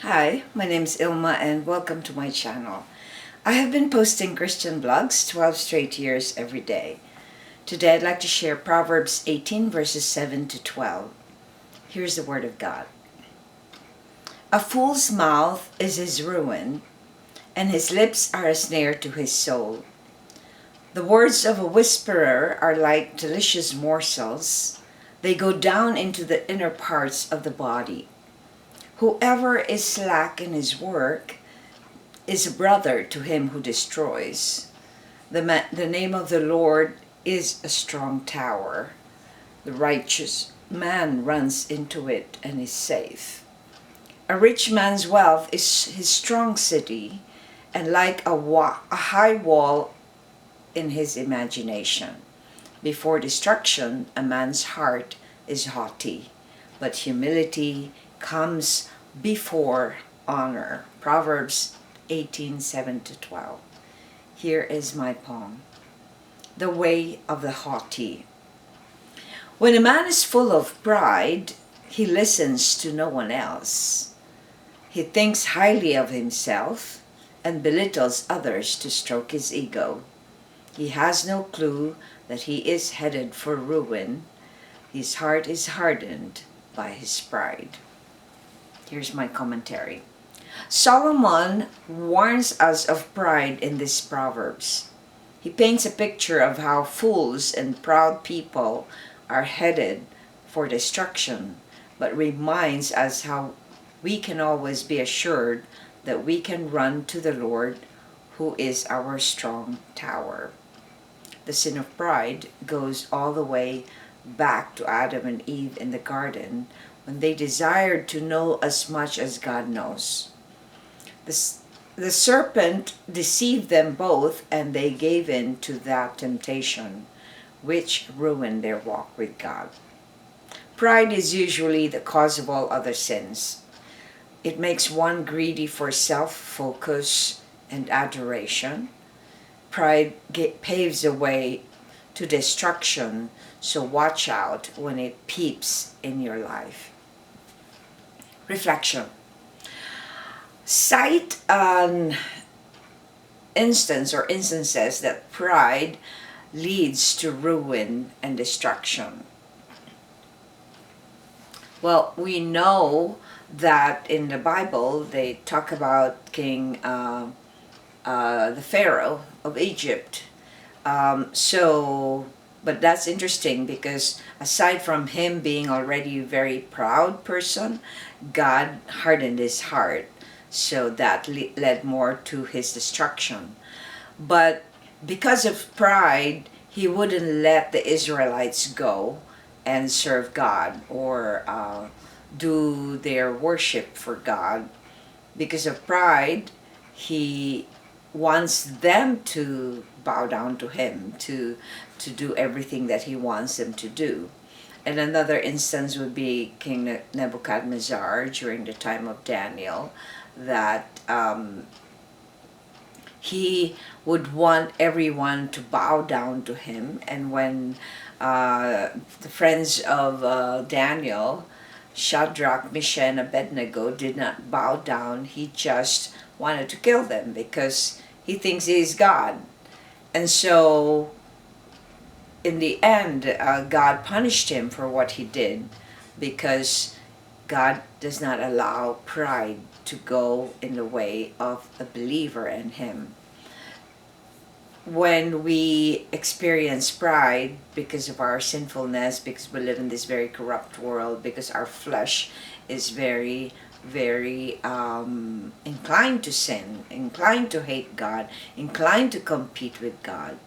Hi, my name is Ilma and welcome to my channel. I have been posting Christian blogs 12 straight years every day. Today I'd like to share Proverbs 18 verses 7 to 12. Here's the word of God. A fool's mouth is his ruin, and his lips are a snare to his soul. The words of a whisperer are like delicious morsels. They go down into the inner parts of the body. Whoever is slack in his work is a brother to him who destroys. The name of the Lord is a strong tower. The righteous man runs into it and is safe. A rich man's wealth is his strong city, and like a high wall in his imagination. Before destruction, a man's heart is haughty, but humility comes before honor. Proverbs 18:7 to 12. Here is my poem. The Way of the Haughty. When a man is full of pride, he listens to no one else. He thinks highly of himself and belittles others to stroke his ego. He has no clue that he is headed for ruin. His heart is hardened by his pride. Here's my commentary. Solomon warns us of pride in these Proverbs. He paints a picture of how fools and proud people are headed for destruction, but reminds us how we can always be assured that we can run to the Lord, who is our strong tower. The sin of pride goes all the way back to Adam and Eve in the garden, when they desired to know as much as God knows. The serpent deceived them both, and they gave in to that temptation, which ruined their walk with God. Pride is usually the cause of all other sins. It makes one greedy for self-focus and adoration. Pride paves the way to destruction, so watch out when it peeps in your life. Reflection. Cite an instance or instances that pride leads to ruin and destruction. Well, we know that in the Bible they talk about King the Pharaoh of Egypt. But that's interesting because aside from him being already a very proud person, God hardened his heart. So that led more to his destruction. But because of pride, he wouldn't let the Israelites go and serve God or do their worship for God. Because of pride, he wants them to bow down to him, to do everything that he wants them to do. And another instance would be King Nebuchadnezzar during the time of Daniel, that he would want everyone to bow down to him. And when the friends of Daniel, Shadrach, Meshach, and Abednego, did not bow down, he just wanted to kill them because he thinks he is God. And so in the end, God punished him for what he did, because God does not allow pride to go in the way of a believer in him. When we experience pride because of our sinfulness, because we live in this very corrupt world, because our flesh is very inclined to sin, inclined to hate God, inclined to compete with God.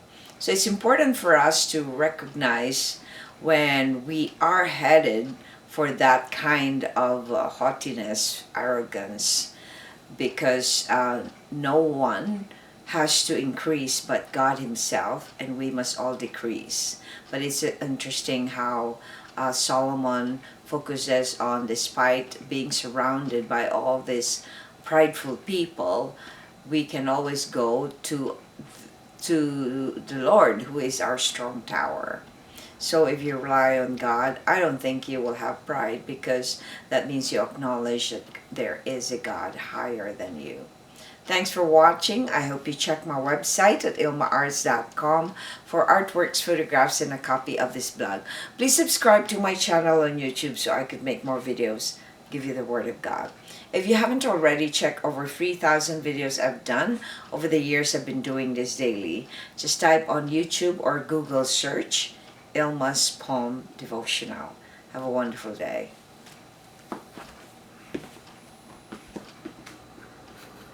So it's important for us to recognize when we are headed for that kind of haughtiness, arrogance, because no one has to increase but God himself, and we must all decrease. But it's interesting how Solomon focuses on, despite being surrounded by all these prideful people, we can always go to the Lord, who is our strong tower. So if you rely on God, I don't think you will have pride, because that means you acknowledge that there is a God higher than you. Thanks for watching. I hope you check my website at ILMA'S.com for artworks, photographs, and a copy of this blog. Please subscribe to my channel on YouTube so I could make more videos, give you the Word of God. If you haven't already, check over 3,000 videos I've done over the years I've been doing this daily. Just type on YouTube or Google search ILMA'S Poem Devotional. Have a wonderful day.